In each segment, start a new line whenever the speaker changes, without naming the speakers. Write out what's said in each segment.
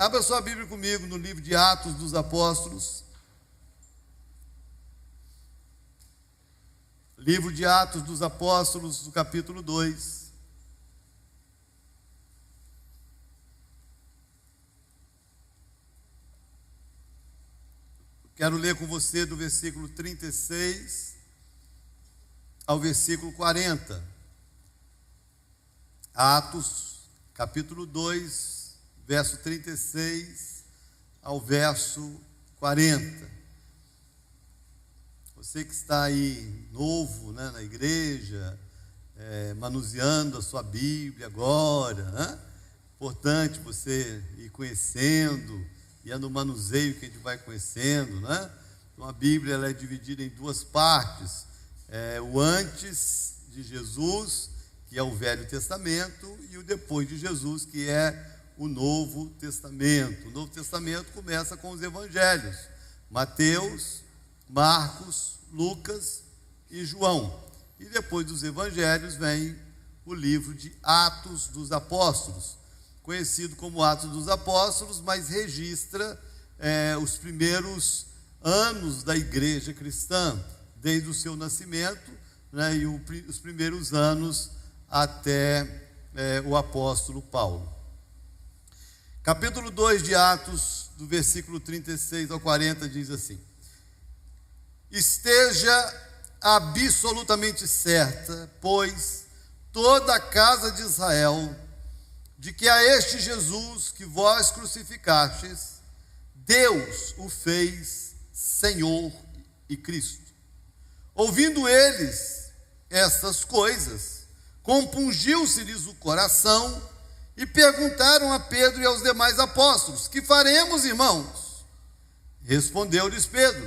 Abra sua Bíblia comigo no livro de Atos dos Apóstolos. Livro de Atos dos Apóstolos, do capítulo 2. Quero ler com você do versículo 36 ao versículo 40. Atos, capítulo 2, verso 36 ao verso 40. Você que está aí novo, né, na igreja, manuseando a sua Bíblia agora, né? Importante você ir conhecendo, e é no manuseio que a gente vai conhecendo, né? Então a Bíblia ela é dividida em duas partes, o antes de Jesus, que é o Velho Testamento, e o depois de Jesus, que é o Novo Testamento. O Novo Testamento começa com os evangelhos: Mateus, Marcos, Lucas e João. E depois dos evangelhos vem o livro de Atos dos Apóstolos, conhecido como Atos dos Apóstolos, mas registra os primeiros anos da igreja cristã, desde o seu nascimento, né, e os primeiros anos até o apóstolo Paulo. Capítulo 2 de Atos, do versículo 36 ao 40, diz assim: Esteja absolutamente certa, pois, toda a casa de Israel, de que a este Jesus que vós crucificastes, Deus o fez Senhor e Cristo. Ouvindo eles estas coisas, compungiu-se-lhes o coração, e perguntaram a Pedro e aos demais apóstolos: Que faremos, irmãos? Respondeu-lhes Pedro: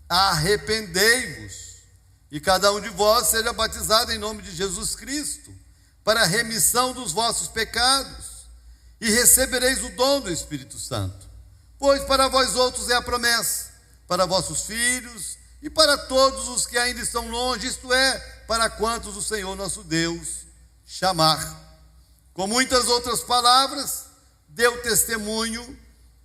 Arrependei-vos, e cada um de vós seja batizado em nome de Jesus Cristo, para a remissão dos vossos pecados, e recebereis o dom do Espírito Santo. Pois para vós outros é a promessa, para vossos filhos e para todos os que ainda estão longe, isto é, para quantos o Senhor nosso Deus chamar. Com muitas outras palavras, deu testemunho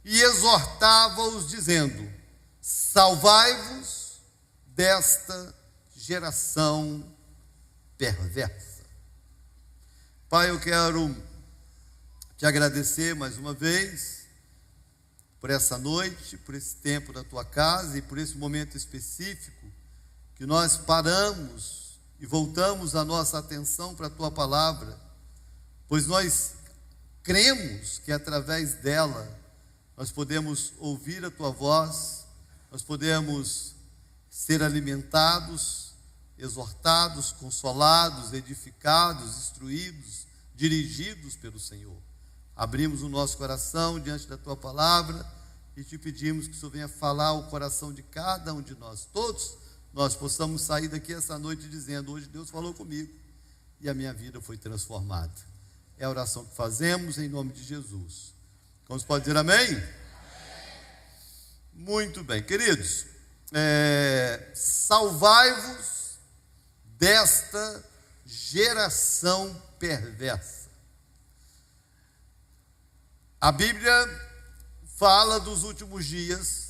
e exortava-os, dizendo: Salvai-vos desta geração perversa. Pai, eu quero te agradecer mais uma vez por essa noite, por esse tempo da tua casa e por esse momento específico que nós paramos e voltamos a nossa atenção para a tua palavra, pois nós cremos que através dela nós podemos ouvir a tua voz, nós podemos ser alimentados, exortados, consolados, edificados, instruídos, dirigidos pelo Senhor. Abrimos o nosso coração diante da tua palavra e te pedimos que o Senhor venha falar o coração de cada um de nós. Todos nós possamos sair daqui essa noite dizendo: hoje Deus falou comigo e a minha vida foi transformada. É a oração que fazemos em nome de Jesus. Como pode dizer amém? Amém. Muito bem, queridos. Salvai-vos desta geração perversa. A Bíblia fala dos últimos dias,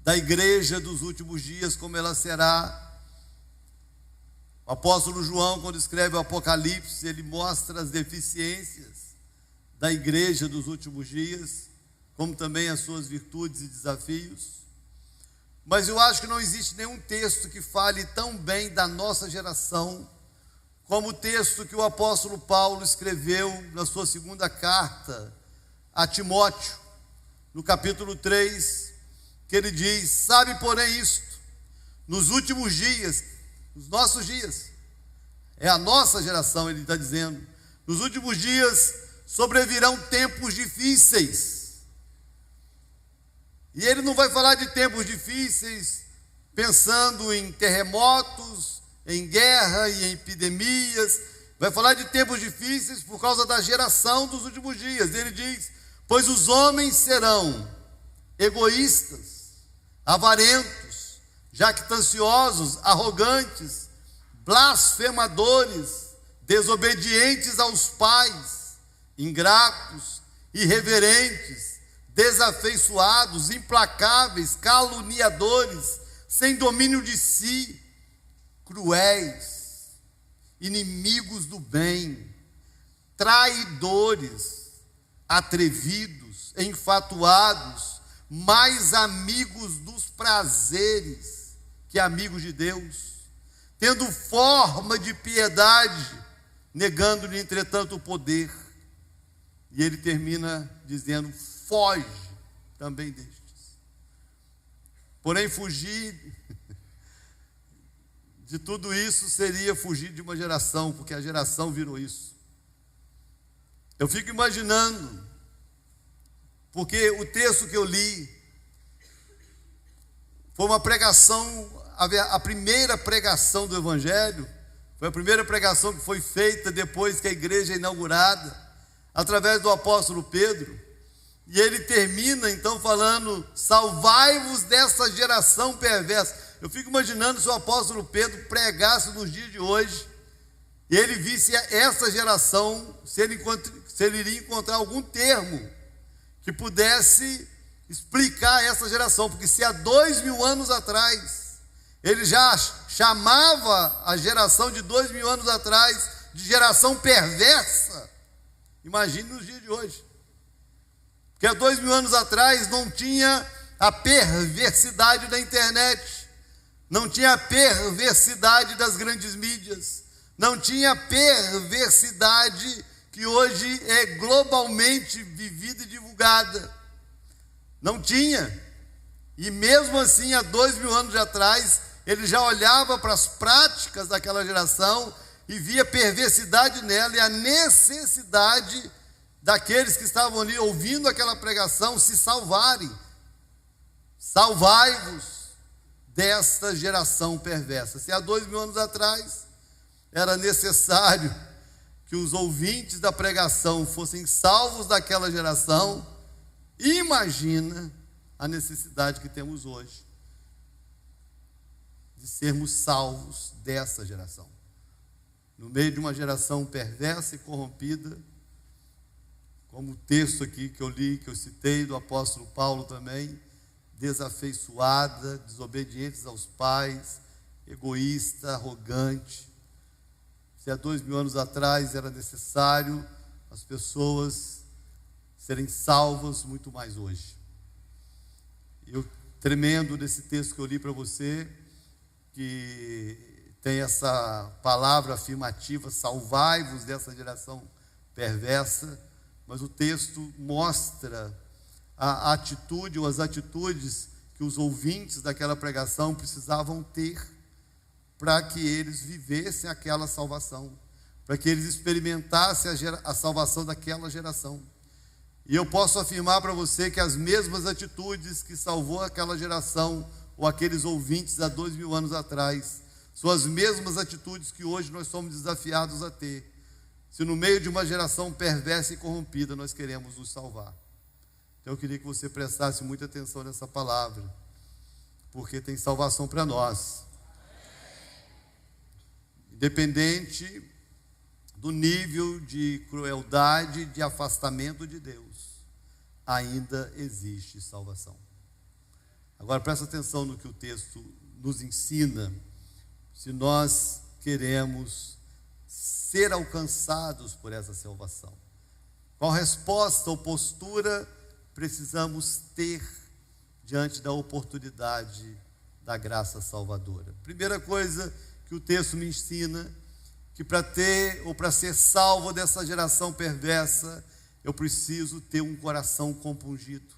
da igreja dos últimos dias, como ela será. O apóstolo João, quando escreve o Apocalipse, ele mostra as deficiências da igreja dos últimos dias, como também as suas virtudes e desafios. Mas eu acho que não existe nenhum texto que fale tão bem da nossa geração como o texto que o apóstolo Paulo escreveu na sua segunda carta a Timóteo, no capítulo 3, que ele diz: Sabe, porém, isto, nos últimos dias, nos nossos dias, é a nossa geração, ele está dizendo, nos últimos dias sobrevirão tempos difíceis. E ele não vai falar de tempos difíceis pensando em terremotos, em guerra e em epidemias. Vai falar de tempos difíceis por causa da geração dos últimos dias. Ele diz: Pois os homens serão egoístas, avarentos, jactanciosos, arrogantes, blasfemadores, desobedientes aos pais, ingratos, irreverentes, desafeiçoados, implacáveis, caluniadores, sem domínio de si, cruéis, inimigos do bem, traidores, atrevidos, enfatuados, mais amigos dos prazeres que amigos de Deus, tendo forma de piedade, negando-lhe, entretanto, o poder. E ele termina dizendo: foge também destes. Porém, fugir de tudo isso seria fugir de uma geração, porque a geração virou isso. Eu fico imaginando, porque o texto que eu li foi uma pregação, a primeira pregação do Evangelho, foi a primeira pregação que foi feita depois que a igreja é inaugurada, através do apóstolo Pedro, e ele termina então falando: salvai-vos dessa geração perversa. Eu fico imaginando se o apóstolo Pedro pregasse nos dias de hoje, e ele visse essa geração, se ele iria encontrar algum termo que pudesse explicar essa geração, porque se há 2000 anos atrás, ele já chamava a geração de 2000 anos atrás de geração perversa, imagine nos dias de hoje. Porque há 2000 anos atrás não tinha a perversidade da internet, não tinha a perversidade das grandes mídias, não tinha a perversidade que hoje é globalmente vivida e divulgada. Não tinha. E mesmo assim, há 2000 anos atrás, ele já olhava para as práticas daquela geração e via perversidade nela e a necessidade daqueles que estavam ali ouvindo aquela pregação se salvarem. Salvai-vos desta geração perversa. Se há 2000 anos atrás era necessário que os ouvintes da pregação fossem salvos daquela geração, imagina a necessidade que temos hoje de sermos salvos dessa geração. No meio de uma geração perversa e corrompida, como o texto aqui que eu li, que eu citei, do apóstolo Paulo também, desafeiçoada, desobedientes aos pais, egoísta, arrogante. Se há 2000 anos atrás era necessário as pessoas serem salvas, muito mais hoje. E o tremendo desse texto que eu li para você, que tem essa palavra afirmativa: salvai-vos dessa geração perversa, mas o texto mostra a atitude ou as atitudes que os ouvintes daquela pregação precisavam ter para que eles vivessem aquela salvação, para que eles experimentassem a salvação daquela geração. E eu posso afirmar para você que as mesmas atitudes que salvou aquela geração, ou aqueles ouvintes há 2000 anos atrás, são as mesmas atitudes que hoje nós somos desafiados a ter, se no meio de uma geração perversa e corrompida nós queremos nos salvar. Então eu queria que você prestasse muita atenção nessa palavra, porque tem salvação para nós. Independente do nível de crueldade, de afastamento de Deus, ainda existe salvação. Agora presta atenção no que o texto nos ensina, se nós queremos ser alcançados por essa salvação. Qual resposta ou postura precisamos ter diante da oportunidade da graça salvadora? Primeira coisa que o texto me ensina, que para ter ou para ser salvo dessa geração perversa, eu preciso ter um coração compungido.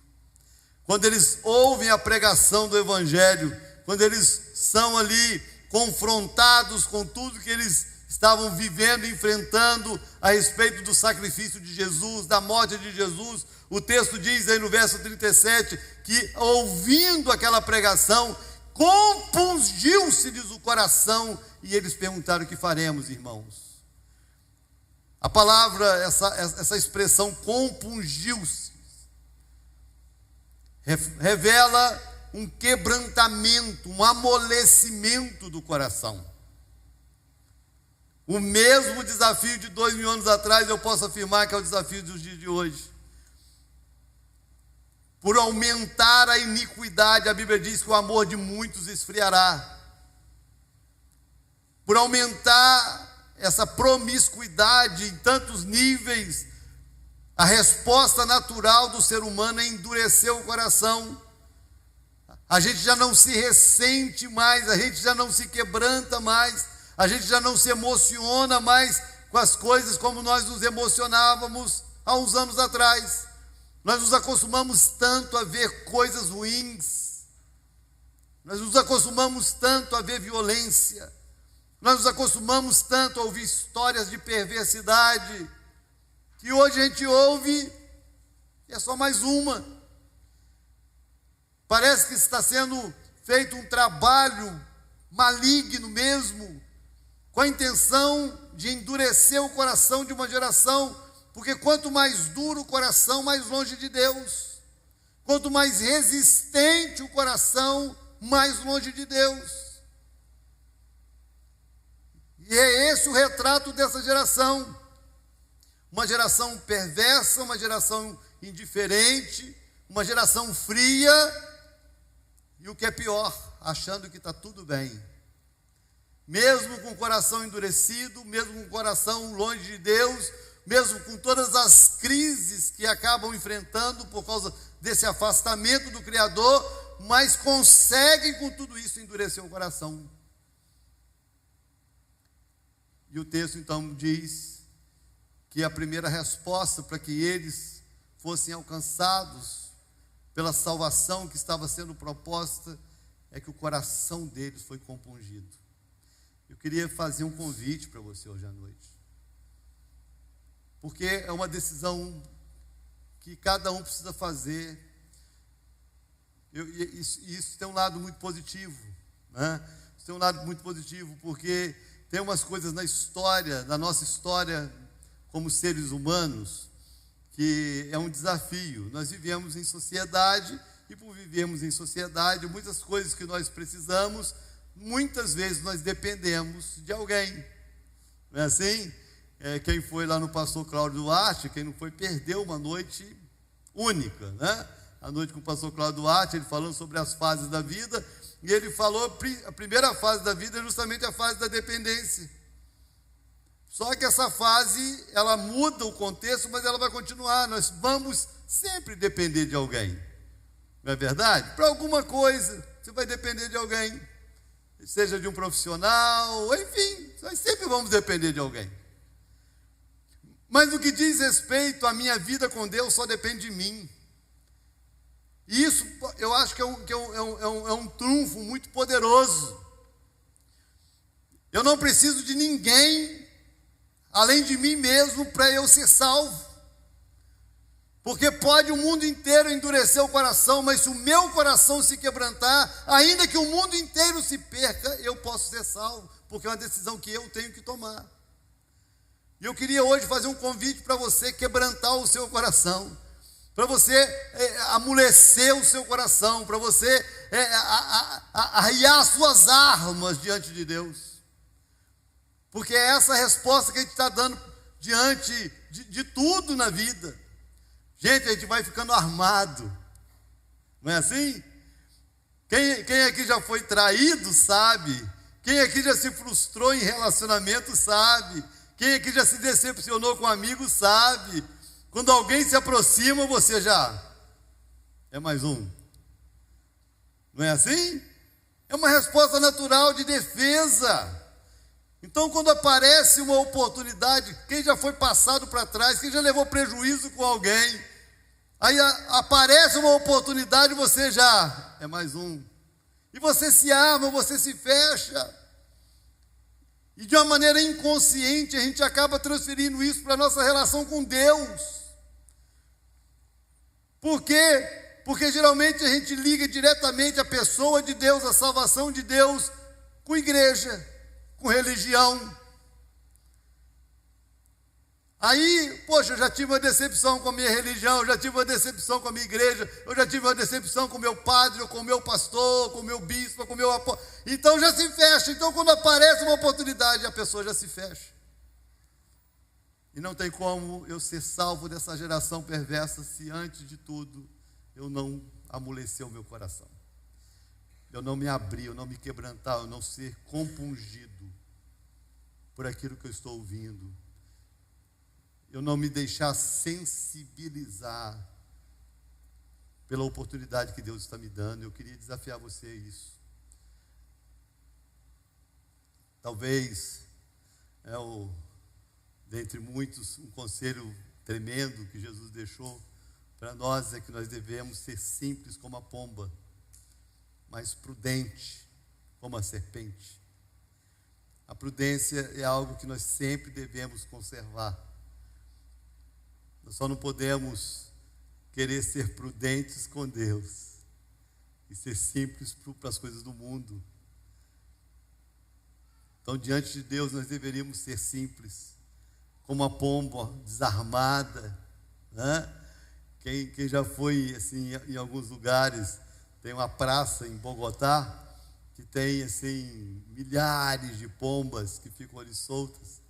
Quando eles ouvem a pregação do Evangelho, quando eles são ali confrontados com tudo que eles estavam vivendo, enfrentando a respeito do sacrifício de Jesus, da morte de Jesus, o texto diz aí no verso 37, que ouvindo aquela pregação, compungiu-se-lhes o coração, e eles perguntaram: o que faremos, irmãos? A palavra, essa expressão compungiu-se, revela um quebrantamento, um amolecimento do coração. O mesmo desafio de 2000 anos atrás, eu posso afirmar que é o desafio dos dias de hoje. por aumentar a iniquidade, a Bíblia diz que o amor de muitos esfriará. Por aumentar essa promiscuidade em tantos níveis, a resposta natural do ser humano é endurecer o coração. A gente já não se ressente mais, a gente já não se quebranta mais, a gente já não se emociona mais com as coisas como nós nos emocionávamos há uns anos atrás. Nós nos acostumamos tanto a ver coisas ruins, nós nos acostumamos tanto a ver violência, nós nos acostumamos tanto a ouvir histórias de perversidade, que hoje a gente ouve e é só mais uma. Parece que está sendo feito um trabalho maligno mesmo, com a intenção de endurecer o coração de uma geração, porque quanto mais duro o coração, mais longe de Deus. Quanto mais resistente o coração, mais longe de Deus. E é esse o retrato dessa geração. Uma geração perversa, uma geração indiferente, uma geração fria, e o que é pior, achando que está tudo bem. Mesmo com o coração endurecido, mesmo com o coração longe de Deus, mesmo com todas as crises que acabam enfrentando por causa desse afastamento do Criador, mas conseguem com tudo isso endurecer o coração. E o texto então diz que a primeira resposta para que eles fossem alcançados pela salvação que estava sendo proposta é que o coração deles foi compungido. Eu queria fazer um convite para você hoje à noite, porque é uma decisão que cada um precisa fazer. Isso tem um lado muito positivo, né? Isso tem um lado muito positivo, porque tem umas coisas na história, na nossa história como seres humanos, que é um desafio. Nós vivemos em sociedade, e por vivermos em sociedade, muitas coisas que nós precisamos, muitas vezes nós dependemos de alguém. Não é assim? Quem foi lá no pastor Cláudio Duarte, quem não foi, perdeu uma noite única, né? A noite com o pastor Cláudio Duarte, ele falando sobre as fases da vida, e ele falou, a primeira fase da vida é justamente a fase da dependência. Só que essa fase, ela muda o contexto, mas ela vai continuar. Nós vamos sempre depender de alguém. Não é verdade? Para alguma coisa, você vai depender de alguém. Seja de um profissional, enfim, nós sempre vamos depender de alguém. Mas no que diz respeito à minha vida com Deus, só depende de mim. E isso eu acho que é um trunfo muito poderoso. Eu não preciso de ninguém, além de mim mesmo, para eu ser salvo. Porque pode o mundo inteiro endurecer o coração, mas se o meu coração se quebrantar, ainda que o mundo inteiro se perca, eu posso ser salvo, porque é uma decisão que eu tenho que tomar. E eu queria hoje fazer um convite para você quebrantar o seu coração, para você amolecer o seu coração, para você arriar as suas armas diante de Deus. Porque é essa resposta que a gente está dando diante de tudo na vida. Gente, a gente vai ficando armado, não é assim? Quem aqui já foi traído sabe, quem aqui já se frustrou em relacionamento sabe, quem aqui já se decepcionou com um amigo sabe, quando alguém se aproxima você já, é mais um, não é assim? É uma resposta natural de defesa. Então, quando aparece uma oportunidade, quem já foi passado para trás, quem já levou prejuízo com alguém, aí aparece uma oportunidade, você já é mais um. E você se arma, você se fecha. E de uma maneira inconsciente, a gente acaba transferindo isso para a nossa relação com Deus. Por quê? Porque geralmente a gente liga diretamente a pessoa de Deus, a salvação de Deus, com igreja, com religião. Aí, poxa, eu já tive uma decepção com a minha religião, eu já tive uma decepção com a minha igreja, eu já tive uma decepção com o meu padre, ou com o meu pastor, com o meu bispo, com o meu apóstolo. Então já se fecha. Então quando aparece uma oportunidade, a pessoa já se fecha. E não tem como eu ser salvo dessa geração perversa se antes de tudo eu não amolecer o meu coração, eu não me abrir, eu não me quebrantar, eu não ser compungido por aquilo que eu estou ouvindo, eu não me deixar sensibilizar pela oportunidade que Deus está me dando. Eu queria desafiar você a isso. Talvez, dentre muitos, um conselho tremendo que Jesus deixou para nós é que nós devemos ser simples como a pomba, mas prudente como a serpente. A prudência é algo que nós sempre devemos conservar. Nós só não podemos querer ser prudentes com Deus e ser simples para as coisas do mundo. Então, diante de Deus, nós deveríamos ser simples, como a pomba desarmada, né? Quem já foi assim, em alguns lugares, tem uma praça em Bogotá, que tem assim, milhares de pombas que ficam ali soltas,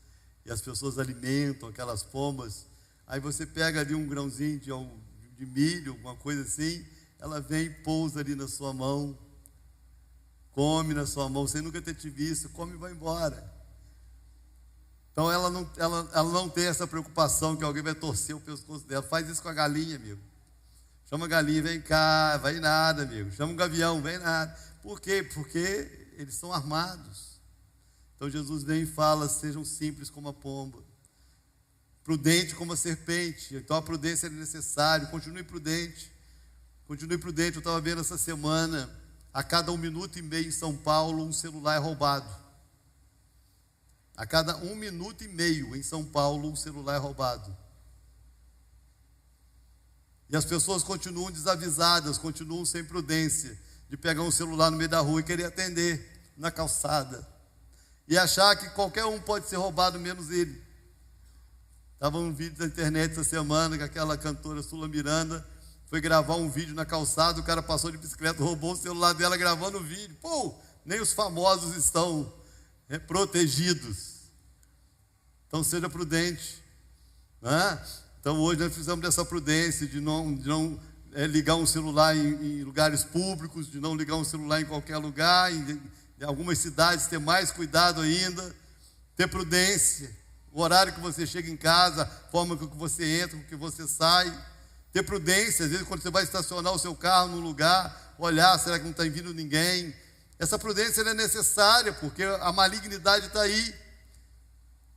e as pessoas alimentam aquelas pombas. Aí você pega ali um grãozinho de milho, alguma coisa assim, ela vem e pousa ali na sua mão, come na sua mão, sem nunca ter te visto, come e vai embora. Então ela não tem essa preocupação que alguém vai torcer o pescoço dela. Faz isso com a galinha, amigo. Chama a galinha, vem cá, vai nada, amigo. Chama um gavião, vem nada. Por quê? Porque eles são armados. Então Jesus vem e fala: sejam simples como a pomba, prudente como a serpente. Então a prudência é necessária. Continue prudente. Continue prudente. Eu estava vendo essa semana, a cada 1 minuto e meio em São Paulo, um celular é roubado. A cada 1 minuto e meio em São Paulo, um celular é roubado. E as pessoas continuam desavisadas, continuam sem prudência, de pegar um celular no meio da rua e querer atender na calçada. E achar que qualquer um pode ser roubado, menos ele. Estava um vídeo da internet essa semana, que aquela cantora Sula Miranda foi gravar um vídeo na calçada, o cara passou de bicicleta, roubou o celular dela gravando o vídeo. Pô, nem os famosos estão protegidos. Então seja prudente, né? Então hoje nós precisamos dessa prudência de não ligar um celular em lugares públicos, de não ligar um celular em qualquer lugar, em algumas cidades ter mais cuidado ainda, ter prudência, o horário que você chega em casa, a forma com que você entra, com que você sai, ter prudência. Às vezes quando você vai estacionar o seu carro num lugar, olhar, será que não está vindo ninguém? Essa prudência é necessária, porque a malignidade está aí.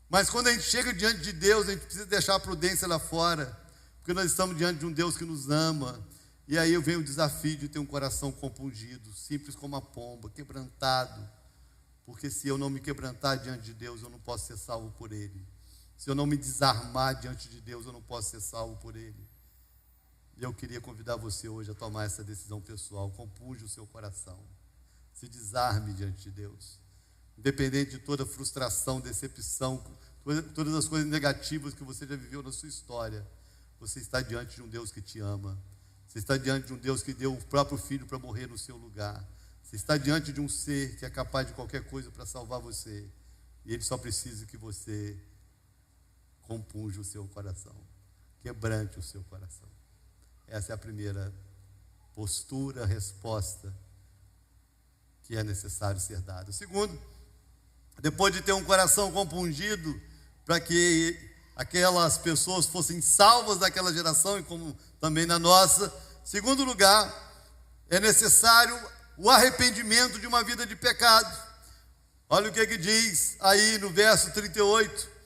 Mas quando a gente chega diante de Deus, a gente precisa deixar a prudência lá fora, porque nós estamos diante de um Deus que nos ama. E aí vem o desafio de ter um coração compungido, simples como a pomba, quebrantado, porque se eu não me quebrantar diante de Deus, eu não posso ser salvo por Ele. Se eu não me desarmar diante de Deus, eu não posso ser salvo por Ele. E eu queria convidar você hoje a tomar essa decisão pessoal. Compunja o seu coração. Se desarme diante de Deus. Independente de toda frustração, decepção, todas as coisas negativas que você já viveu na sua história, você está diante de um Deus que te ama. Você está diante de um Deus que deu o próprio Filho para morrer no seu lugar. Você está diante de um ser que é capaz de qualquer coisa para salvar você. E Ele só precisa que você compunja o seu coração, quebrante o seu coração. Essa é a primeira postura, resposta que é necessário ser dada. Segundo, depois de ter um coração compungido para que aquelas pessoas fossem salvas daquela geração e como também na nossa, segundo lugar, é necessário o arrependimento de uma vida de pecado. Olha o que diz aí no verso 38.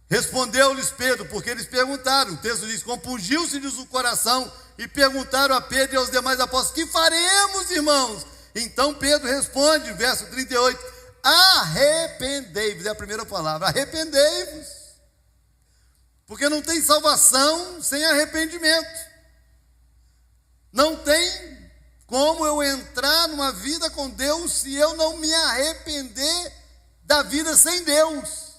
Respondeu-lhes Pedro, porque eles perguntaram, o texto diz: compungiu-se-lhes o coração e perguntaram a Pedro e aos demais apóstolos: que faremos, irmãos? Então Pedro responde, verso 38, arrependei-vos, é a primeira palavra, arrependei-vos, porque não tem salvação sem arrependimento. Não tem como eu entrar numa vida com Deus se eu não me arrepender da vida sem Deus.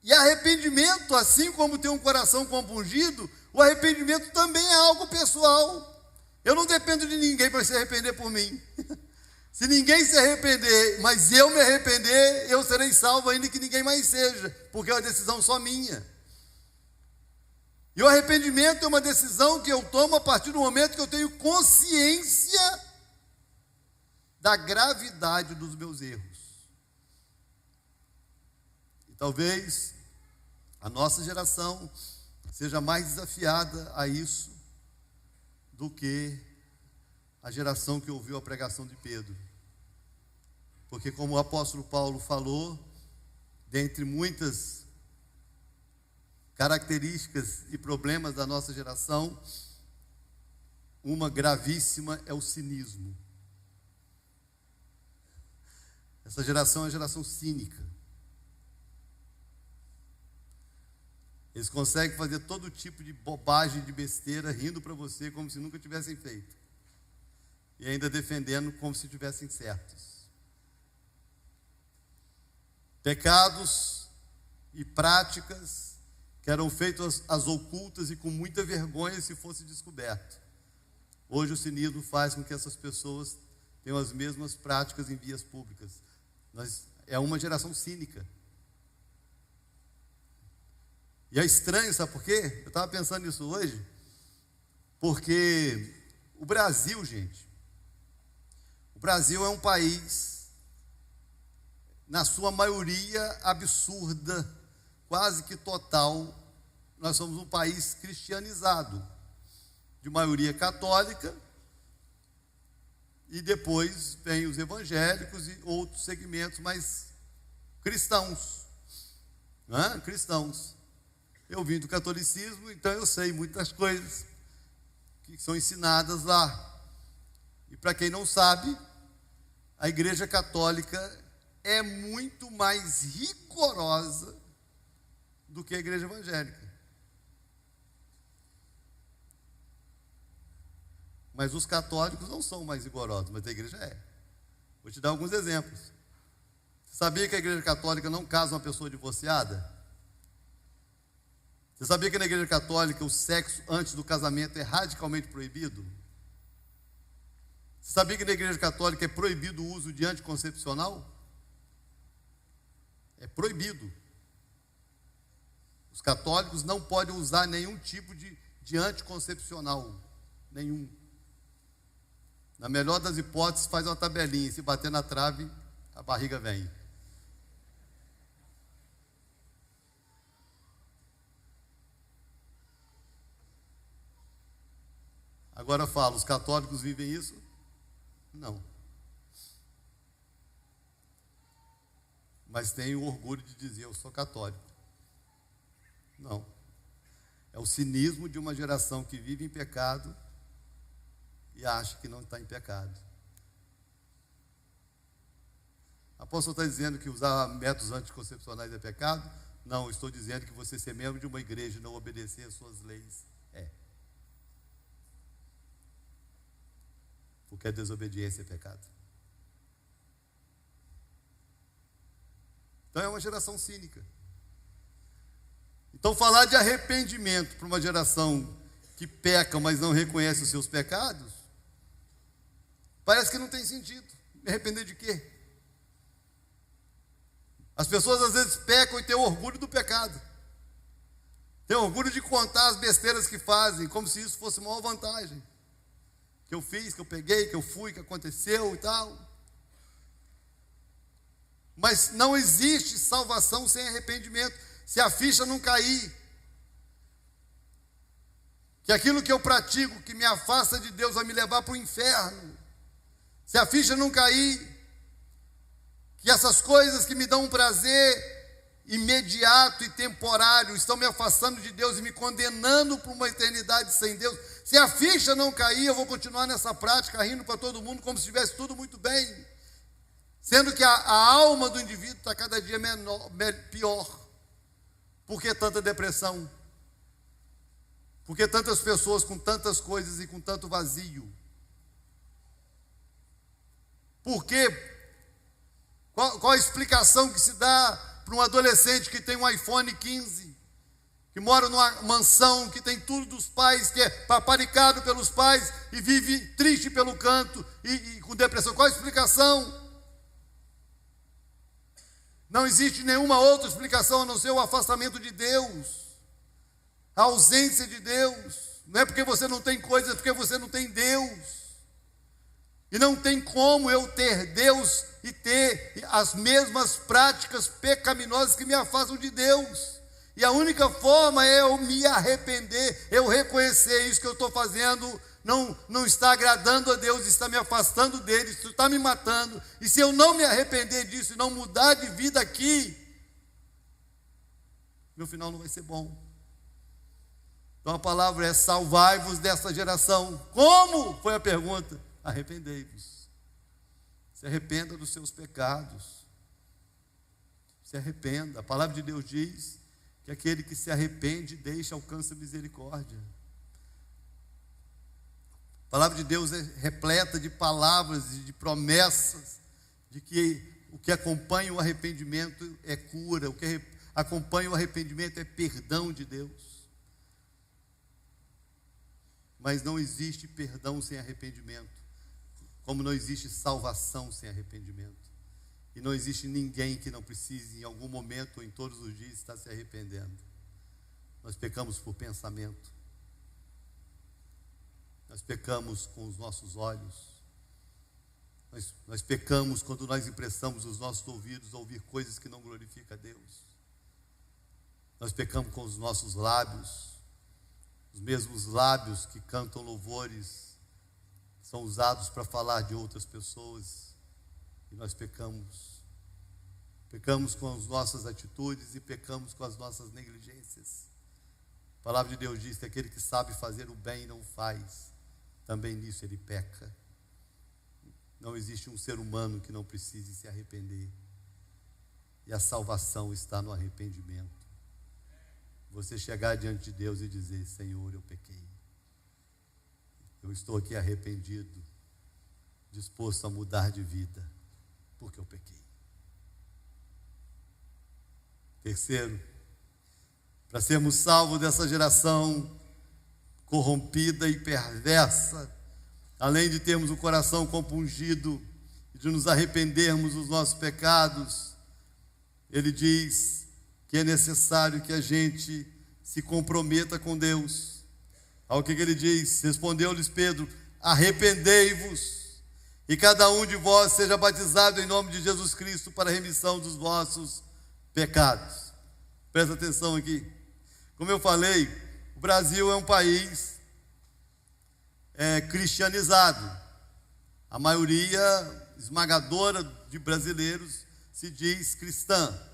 E arrependimento, assim como ter um coração compungido, o arrependimento também é algo pessoal. Eu não dependo de ninguém para se arrepender por mim. Se ninguém se arrepender, mas eu me arrepender, eu serei salvo ainda que ninguém mais seja, porque é uma decisão só minha. E o arrependimento é uma decisão que eu tomo a partir do momento que eu tenho consciência da gravidade dos meus erros. E talvez a nossa geração seja mais desafiada a isso do que a geração que ouviu a pregação de Pedro. Porque, como o apóstolo Paulo falou, dentre muitas características e problemas da nossa geração, uma gravíssima é o cinismo. Essa geração é uma geração cínica. Eles conseguem fazer todo tipo de bobagem, de besteira, rindo para você como se nunca tivessem feito. E ainda defendendo como se tivessem certos. Pecados e práticas que eram feitos às ocultas e com muita vergonha se fosse descoberto. Hoje o cinismo faz com que essas pessoas tenham as mesmas práticas em vias públicas. É uma geração cínica. E é estranho, sabe por quê? Eu estava pensando nisso hoje, porque o Brasil, gente, o Brasil é um país, na sua maioria absurda, quase que total, nós somos um país cristianizado, de maioria católica, e depois vem os evangélicos e outros segmentos mais cristãos, né? Cristãos. Eu vim do catolicismo, então eu sei muitas coisas que são ensinadas lá. E para quem não sabe, a Igreja Católica é muito mais rigorosa do que a Igreja Evangélica. Mas os católicos não são mais rigorosos, mas a igreja é. Vou te dar alguns exemplos. Você sabia que a Igreja Católica não casa uma pessoa divorciada? Você sabia que na Igreja Católica o sexo antes do casamento é radicalmente proibido? Você sabia que na Igreja Católica é proibido o uso de anticoncepcional? É proibido. Os católicos não podem usar nenhum tipo de anticoncepcional. Nenhum. Na melhor das hipóteses, faz uma tabelinha. Se bater na trave, a barriga vem. Agora eu falo, os católicos vivem isso? Não. Mas tenho orgulho de dizer, eu sou católico. Não. É o cinismo de uma geração que vive em pecado e acha que não está em pecado. O apóstolo está dizendo que usar métodos anticoncepcionais é pecado? Não, estou dizendo que você ser membro de uma igreja e não obedecer às suas leis é. Porque a desobediência é pecado. Então é uma geração cínica. Então falar de arrependimento para uma geração que peca, mas não reconhece os seus pecados, parece que não tem sentido. Me arrepender de quê? As pessoas às vezes pecam e têm orgulho do pecado. Têm orgulho de contar as besteiras que fazem, como se isso fosse uma vantagem. Que eu fiz, que eu peguei, que eu fui, que aconteceu e tal. Mas não existe salvação sem arrependimento. Se a ficha não cair, que aquilo que eu pratico, que me afasta de Deus, vai me levar para o inferno. Se a ficha não cair, que essas coisas que me dão um prazer imediato e temporário estão me afastando de Deus e me condenando para uma eternidade sem Deus. Se a ficha não cair, eu vou continuar nessa prática, rindo para todo mundo como se estivesse tudo muito bem. Sendo que a alma do indivíduo está cada dia pior. Por que tanta depressão? Por que tantas pessoas com tantas coisas e com tanto vazio? Por quê? Qual a explicação que se dá para um adolescente que tem um iPhone 15, que mora numa mansão, que tem tudo dos pais, que é paparicado pelos pais e vive triste pelo canto e com depressão? Qual a explicação? Não existe nenhuma outra explicação a não ser o afastamento de Deus. a ausência de Deus. Não é porque você não tem coisa, é porque você não tem Deus. E não tem como eu ter Deus e ter as mesmas práticas pecaminosas que me afastam de Deus. E a única forma é eu me arrepender, eu reconhecer isso que eu estou fazendo não está agradando a Deus, está me afastando dele, isso está me matando. E se eu não me arrepender disso e não mudar de vida aqui, meu final não vai ser bom. Então a palavra é: salvai-vos dessa geração. Como? Foi a pergunta. Arrependei-vos. Se arrependa dos seus pecados. Se arrependa. A palavra de Deus diz que aquele que se arrepende deixa, alcança misericórdia. A palavra de Deus é repleta de palavras e de promessas de que o que acompanha o arrependimento é cura, o que acompanha o arrependimento é perdão de Deus. Mas não existe perdão sem arrependimento, como não existe salvação sem arrependimento. E não existe ninguém que não precise, em algum momento ou em todos os dias, estar se arrependendo. Nós pecamos por pensamento. Nós pecamos com os nossos olhos. Nós pecamos quando nós emprestamos os nossos ouvidos a ouvir coisas que não glorificam a Deus. Nós pecamos com os nossos lábios. Os mesmos lábios que cantam louvores são usados para falar de outras pessoas. E nós pecamos. Pecamos com as nossas atitudes e pecamos com as nossas negligências. A palavra de Deus diz que aquele que sabe fazer o bem e não faz, também nisso ele peca. Não existe um ser humano que não precise se arrepender. E a salvação está no arrependimento. Você chegar diante de Deus e dizer: Senhor, eu pequei. Eu estou aqui arrependido, disposto a mudar de vida, porque eu pequei. Terceiro, para sermos salvos dessa geração corrompida e perversa, além de termos o coração compungido e de nos arrependermos dos nossos pecados, ele diz que é necessário que a gente se comprometa com Deus. Ao que ele diz? Respondeu-lhes Pedro: arrependei-vos, e cada um de vós seja batizado em nome de Jesus Cristo para a remissão dos vossos pecados. Presta atenção aqui. Como eu falei, o Brasil é um país cristianizado. A maioria esmagadora de brasileiros se diz cristã.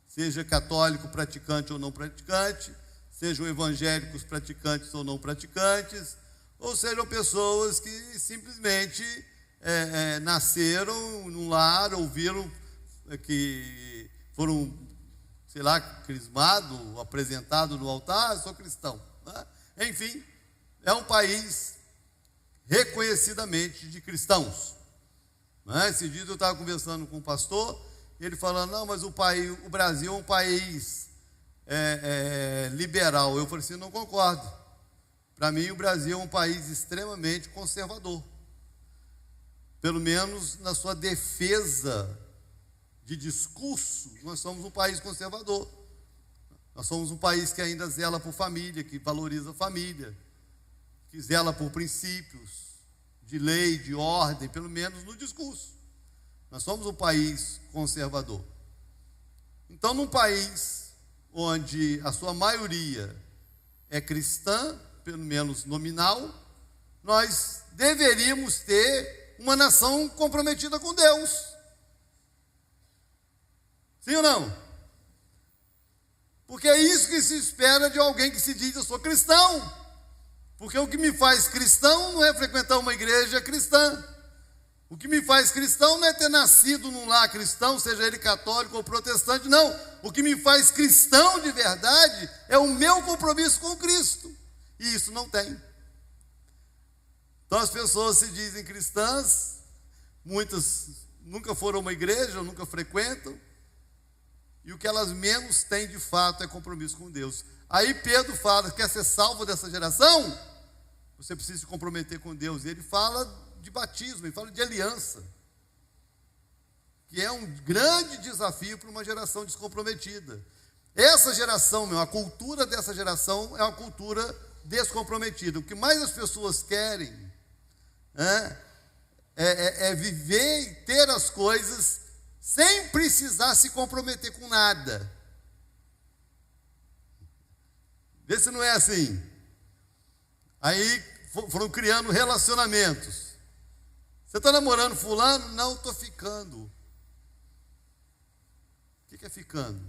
Seja católico praticante ou não praticante, sejam evangélicos praticantes ou não praticantes, ou sejam pessoas que simplesmente nasceram num lar, ouviram que foram, sei lá, crismados, apresentados no altar: sou cristão. Né? Enfim, é um país reconhecidamente de cristãos. Né? Esse dia eu estava conversando com um pastor, ele falando: não, mas o Brasil é um país liberal. Eu falei assim: não concordo. Para mim, o Brasil é um país extremamente conservador. Pelo menos na sua defesa de discurso, nós somos um país conservador. Nós somos um país que ainda zela por família, que valoriza a família, que zela por princípios de lei, de ordem, pelo menos no discurso. Nós somos um país conservador. Então, num país onde a sua maioria é cristã, pelo menos nominal, nós deveríamos ter uma nação comprometida com Deus. Sim ou não? Porque é isso que se espera de alguém que se diz: eu sou cristão. Porque o que me faz cristão não é frequentar uma igreja cristã. O que me faz cristão não é ter nascido num lar cristão, seja ele católico ou protestante, não. O que me faz cristão de verdade é o meu compromisso com Cristo. E isso não tem. Então as pessoas se dizem cristãs, muitas nunca foram a uma igreja, ou nunca frequentam, e o que elas menos têm de fato é compromisso com Deus. Aí Pedro fala: quer ser salvo dessa geração? Você precisa se comprometer com Deus. E ele fala de batismo, ele fala de aliança, que é um grande desafio para uma geração descomprometida. Essa geração, a cultura dessa geração é uma cultura descomprometida. O que mais as pessoas querem é viver e ter as coisas sem precisar se comprometer com nada. Vê se não é assim. Aí foram criando relacionamentos. Você está namorando fulano? Não, estou ficando. O que é ficando?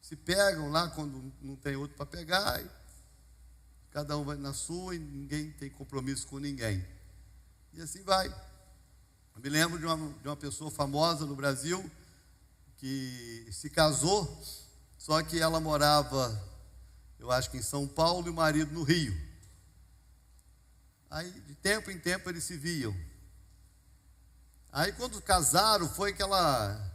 Se pegam lá quando não tem outro para pegar, e cada um vai na sua e ninguém tem compromisso com ninguém. E assim vai. Eu me lembro de uma pessoa famosa no Brasil que se casou, só que ela morava, eu acho que em São Paulo, e o marido no Rio. Aí, de tempo em tempo, eles se viam. Aí, quando casaram, foi aquela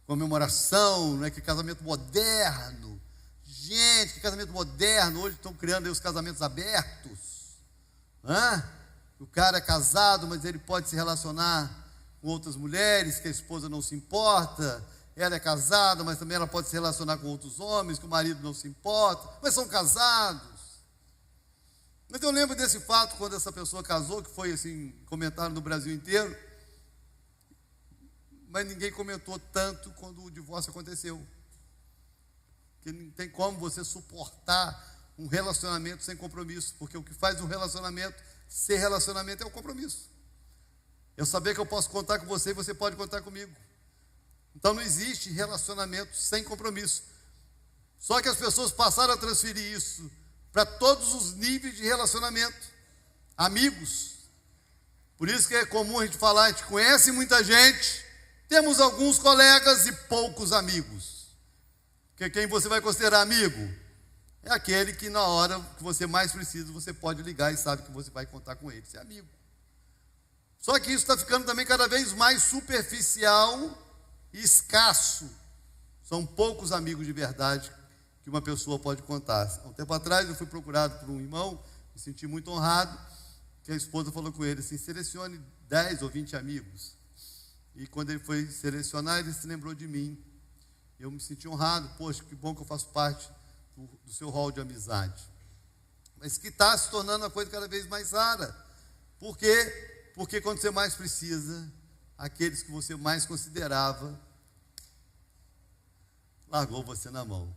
comemoração, que casamento moderno. Gente, que casamento moderno. Hoje estão criando aí os casamentos abertos. O cara é casado, mas ele pode se relacionar com outras mulheres, que a esposa não se importa. Ela é casada, mas também ela pode se relacionar com outros homens, que o marido não se importa, mas são casados. Mas eu lembro desse fato, quando essa pessoa casou, que foi assim, comentado no Brasil inteiro, mas ninguém comentou tanto quando o divórcio aconteceu. Porque não tem como você suportar um relacionamento sem compromisso, porque o que faz um relacionamento ser relacionamento é o compromisso. Eu saber que eu posso contar com você e você pode contar comigo. Então não existe relacionamento sem compromisso. Só que as pessoas passaram a transferir isso para todos os níveis de relacionamento. Amigos. Por isso que é comum a gente falar, a gente conhece muita gente, temos alguns colegas e poucos amigos. Porque quem você vai considerar amigo? É aquele que na hora que você mais precisa, você pode ligar e sabe que você vai contar com ele. Isso é amigo. Só que isso está ficando também cada vez mais superficial e escasso. São poucos amigos de verdade que uma pessoa pode contar. Há um tempo atrás eu fui procurado por um irmão, me senti muito honrado, que a esposa falou com ele assim, selecione 10 ou 20 amigos. E quando ele foi selecionar, ele se lembrou de mim. Eu me senti honrado, poxa, que bom que eu faço parte do seu hall de amizade. Mas que está se tornando uma coisa cada vez mais rara. Por quê? Porque quando você mais precisa, aqueles que você mais considerava, largou você na mão.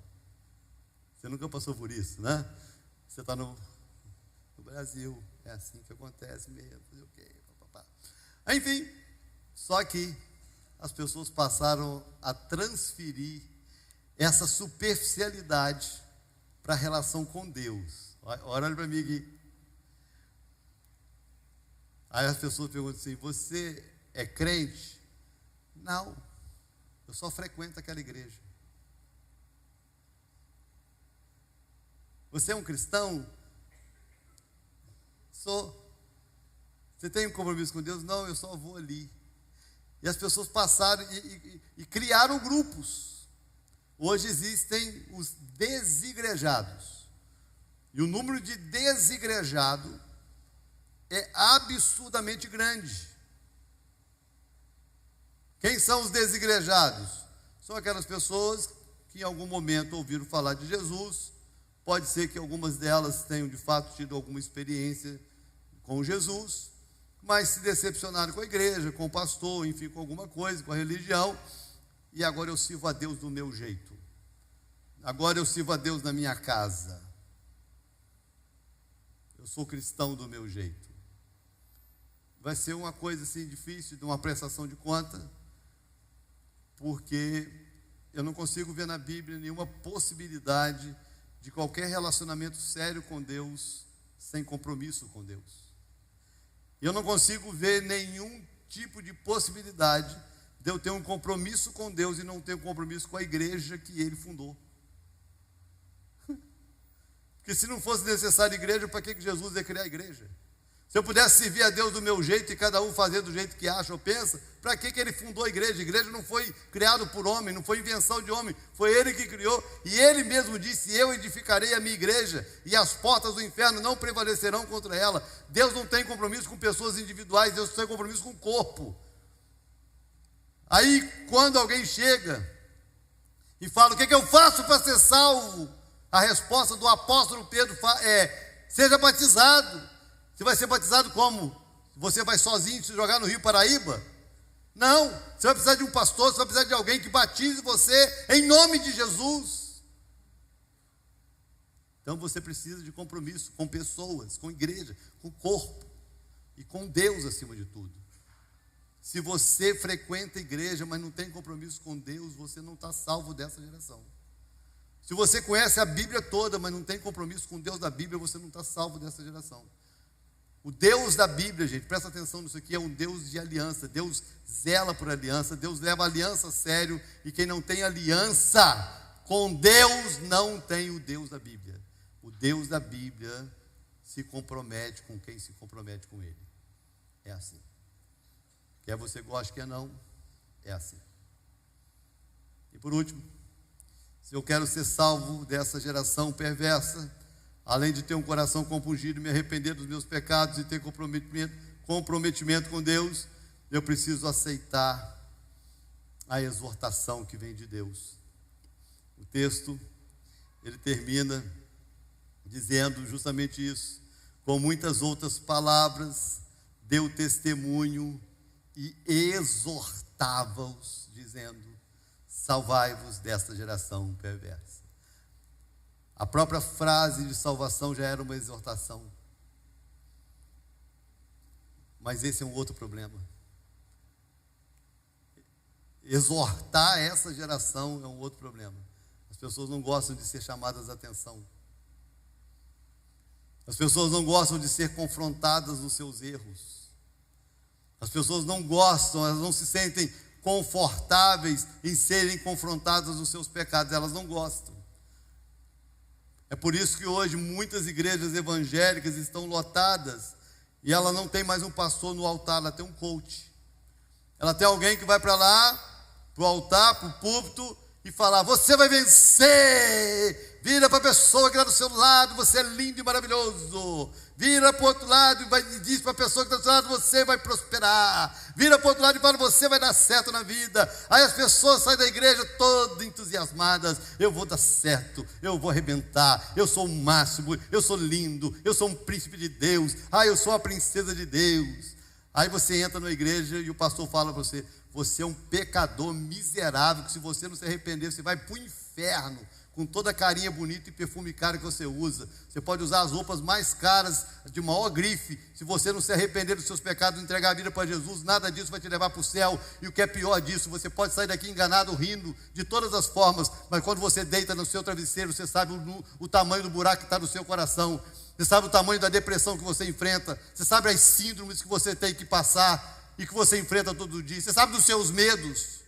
Você nunca passou por isso, né? Você está no Brasil, é assim que acontece mesmo, fazer o quê? Enfim, só que as pessoas passaram a transferir essa superficialidade para a relação com Deus. Olha para mim aqui. Aí as pessoas perguntam assim, você é crente? Não, eu só frequento aquela igreja. Você é um cristão? Sou. Você tem um compromisso com Deus? Não, eu só vou ali. E as pessoas passaram e criaram grupos. Hoje existem os desigrejados. E o número de desigrejados é absurdamente grande. Quem são os desigrejados? São aquelas pessoas que em algum momento ouviram falar de Jesus. Pode ser que algumas delas tenham de fato tido alguma experiência com Jesus, mas se decepcionaram com a igreja, com o pastor, enfim, com alguma coisa, com a religião, e agora eu sirvo a Deus do meu jeito. Agora eu sirvo a Deus na minha casa. Eu sou cristão do meu jeito. Vai ser uma coisa assim difícil, de uma prestação de conta, porque eu não consigo ver na Bíblia nenhuma possibilidade de qualquer relacionamento sério com Deus sem compromisso com Deus. Eu não consigo ver nenhum tipo de possibilidade de eu ter um compromisso com Deus e não ter um compromisso com a igreja que Ele fundou. Porque se não fosse necessário igreja, para que Jesus ia criar a igreja? Se eu pudesse servir a Deus do meu jeito e cada um fazer do jeito que acha ou pensa, para que Ele fundou a igreja? A igreja não foi criada por homem, não foi invenção de homem, foi Ele que criou. E Ele mesmo disse, eu edificarei a minha igreja e as portas do inferno não prevalecerão contra ela. Deus não tem compromisso com pessoas individuais, Deus tem compromisso com o corpo. Aí, quando alguém chega e fala: o que eu faço para ser salvo? A resposta do apóstolo Pedro é: seja batizado. Você vai ser batizado como? Você vai sozinho se jogar no Rio Paraíba? Não, você vai precisar de um pastor, você vai precisar de alguém que batize você em nome de Jesus. Então você precisa de compromisso com pessoas, com igreja, com o corpo e com Deus acima de tudo. Se você frequenta a igreja, mas não tem compromisso com Deus, você não está salvo dessa geração. Se você conhece a Bíblia toda, mas não tem compromisso com Deus da Bíblia, você não está salvo dessa geração. O Deus da Bíblia, gente, presta atenção nisso aqui, é um Deus de aliança. Deus zela por aliança, Deus leva a aliança a sério, e quem não tem aliança com Deus não tem o Deus da Bíblia. O Deus da Bíblia se compromete com quem se compromete com Ele. É assim. Quer você goste, quer não, é assim. E por último, se eu quero ser salvo dessa geração perversa, além de ter um coração compungido, me arrepender dos meus pecados e ter comprometimento com Deus, eu preciso aceitar a exortação que vem de Deus. O texto, ele termina dizendo justamente isso: com muitas outras palavras, deu testemunho e exortava-os, dizendo: salvai-vos desta geração perversa. A própria frase de salvação já era uma exortação. Mas esse é um outro problema. Exortar essa geração é um outro problema. As pessoas não gostam de ser chamadas a atenção. As pessoas não gostam de ser confrontadas nos seus erros. As pessoas não gostam, elas não se sentem confortáveis em serem confrontadas nos seus pecados. Elas não gostam. É por isso que hoje muitas igrejas evangélicas estão lotadas e ela não tem mais um pastor no altar, ela tem um coach. Ela tem alguém que vai para lá, para o altar, para o púlpito, e falar: você vai vencer. Vira para a pessoa que está do seu lado: você é lindo e maravilhoso. Vira para o outro lado e diz para a pessoa que está do seu lado: você vai prosperar. Vira para o outro lado e fala: você vai dar certo na vida. Aí as pessoas saem da igreja todas entusiasmadas: eu vou dar certo, eu vou arrebentar, eu sou o máximo, eu sou lindo, eu sou um príncipe de Deus, eu sou a princesa de Deus. Aí você entra na igreja e o pastor fala para você: você é um pecador miserável, que se você não se arrepender, você vai para o inferno, com toda a carinha bonita e perfume caro que você usa. Você pode usar as roupas mais caras, de maior grife. Se você não se arrepender dos seus pecados, entregar a vida para Jesus, nada disso vai te levar para o céu. E o que é pior disso, você pode sair daqui enganado, rindo, de todas as formas, mas quando você deita no seu travesseiro, você sabe o tamanho do buraco que está no seu coração. Você sabe o tamanho da depressão que você enfrenta. Você sabe as síndromes que você tem que passar e que você enfrenta todo dia. Você sabe dos seus medos.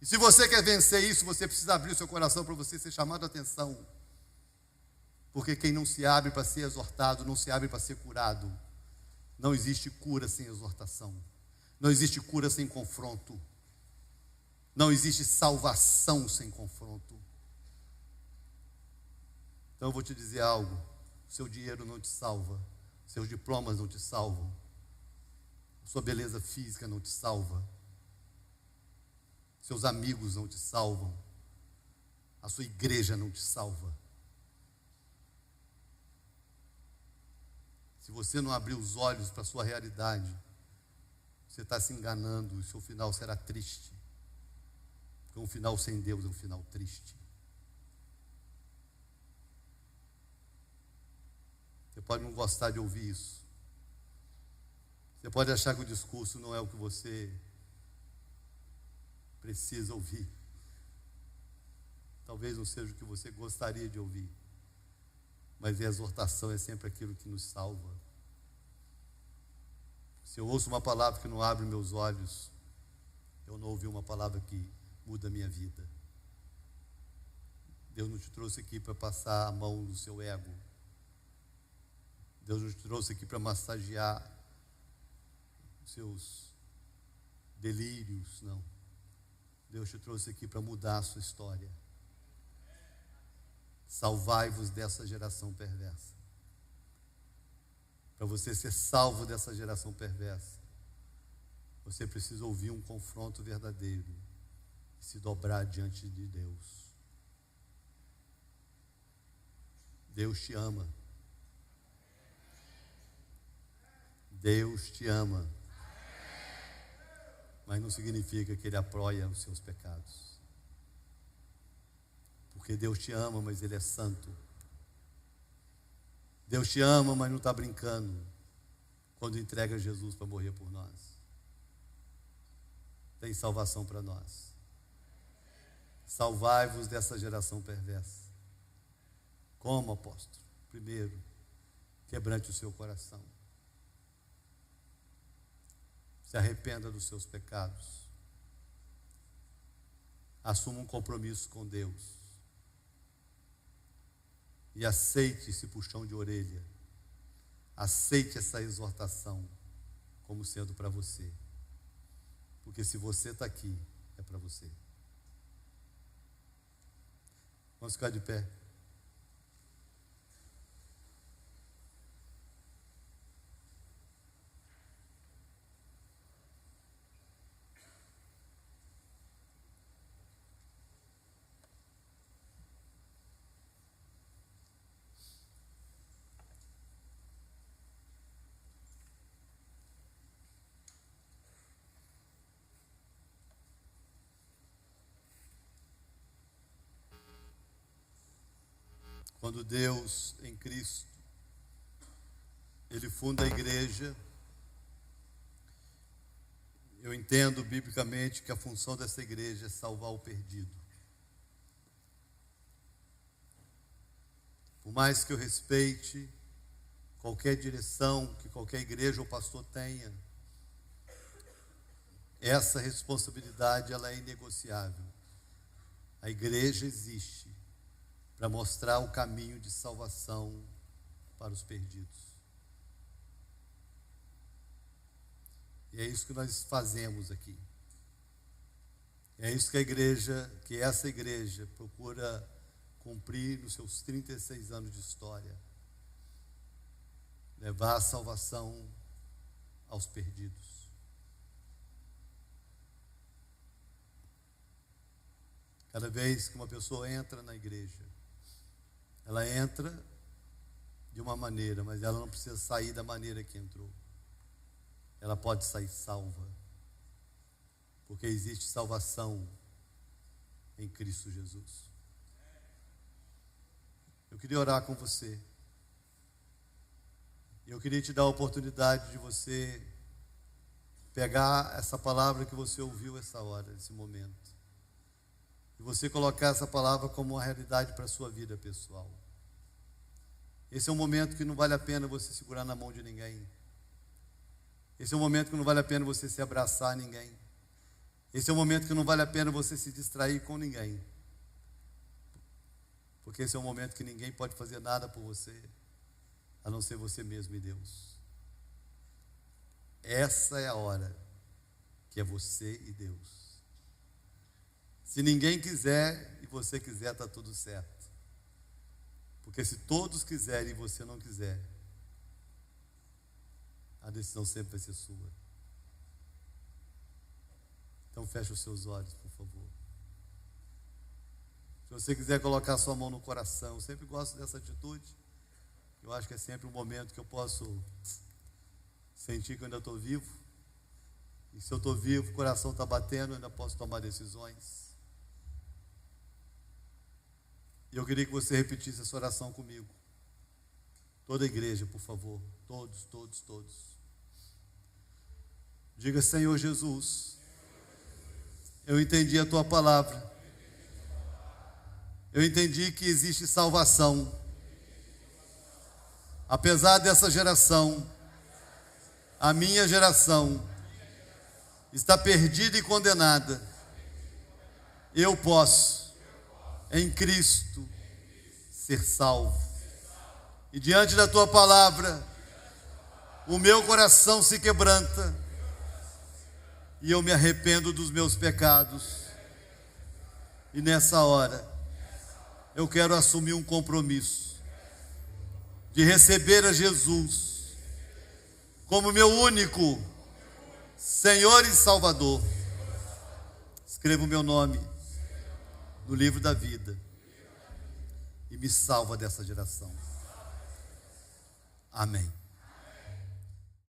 E se você quer vencer isso, você precisa abrir o seu coração para você ser chamado a atenção. Porque quem não se abre para ser exortado, não se abre para ser curado. Não existe cura sem exortação. Não existe cura sem confronto. Não existe salvação sem confronto. Então eu vou te dizer algo: o seu dinheiro não te salva, seus diplomas não te salvam, sua beleza física não te salva, seus amigos não te salvam, a sua igreja não te salva. Se você não abrir os olhos para a sua realidade, você está se enganando e o seu final será triste. Porque um final sem Deus é um final triste. Você pode não gostar de ouvir isso. Você pode achar que o discurso não é o que você precisa ouvir. Talvez não seja o que você gostaria de ouvir. Mas a exortação é sempre aquilo que nos salva. Se eu ouço uma palavra que não abre meus olhos, eu não ouvi uma palavra que muda a minha vida. Deus não te trouxe aqui para passar a mão no seu ego. Deus nos trouxe aqui para massagear os seus delírios, não. Deus te trouxe aqui para mudar a sua história. Salvai-vos dessa geração perversa. Para você ser salvo dessa geração perversa, você precisa ouvir um confronto verdadeiro. se dobrar diante de Deus. Deus te ama. Deus te ama. Mas não significa que Ele apoia os seus pecados. Porque Deus te ama, mas Ele é santo. Deus te ama, mas não está brincando quando entrega Jesus para morrer por nós. Tem salvação para nós. Salvai-vos dessa geração perversa. Como, apóstolo? Primeiro, quebrante o seu coração. Se arrependa dos seus pecados. Assuma um compromisso com Deus. E aceite esse puxão de orelha. Aceite essa exortação como sendo para você. Porque se você está aqui, é para você. Vamos ficar de pé. Quando Deus, em Cristo, Ele funda a igreja, eu entendo biblicamente que a função dessa igreja é salvar o perdido. Por mais que eu respeite qualquer direção que qualquer igreja ou pastor tenha, essa responsabilidade ela é inegociável. A igreja existe para mostrar o caminho de salvação para os perdidos. E é isso que nós fazemos aqui. É isso que essa igreja procura cumprir nos seus 36 anos de história. Levar a salvação aos perdidos. Cada vez que uma pessoa entra na igreja, ela entra de uma maneira, mas ela não precisa sair da maneira que entrou. Ela pode sair salva, porque existe salvação em Cristo Jesus. Eu queria orar com você. Eu queria te dar a oportunidade de você pegar essa palavra que você ouviu essa hora, esse momento, e você colocar essa palavra como uma realidade para a sua vida pessoal. Esse é um momento que não vale a pena você segurar na mão de ninguém. Esse é um momento que não vale a pena você se abraçar a ninguém. Esse é um momento que não vale a pena você se distrair com ninguém. Porque esse é um momento que ninguém pode fazer nada por você, a não ser você mesmo e Deus. Essa é a hora que é você e Deus. Se ninguém quiser e você quiser, está tudo certo. Porque se todos quiserem e você não quiser, a decisão sempre vai ser sua. Então feche os seus olhos, por favor. Se você quiser colocar sua mão no coração, eu sempre gosto dessa atitude. Eu acho que é sempre um momento que eu posso sentir que eu ainda estou vivo. E se eu estou vivo, o coração está batendo, eu ainda posso tomar decisões. E eu queria que você repetisse essa oração comigo. Toda a igreja, por favor. Todos. Diga: Senhor Jesus, eu entendi a tua palavra. Eu entendi que existe salvação. Apesar dessa geração, a minha geração está perdida e condenada. Eu posso, em Cristo, ser salvo. E diante da tua palavra, o meu coração se quebranta e eu me arrependo dos meus pecados. E nessa hora, eu quero assumir um compromisso de receber a Jesus como meu único Senhor e Salvador. Escreva o meu nome no livro da vida e me salva dessa geração. Amém.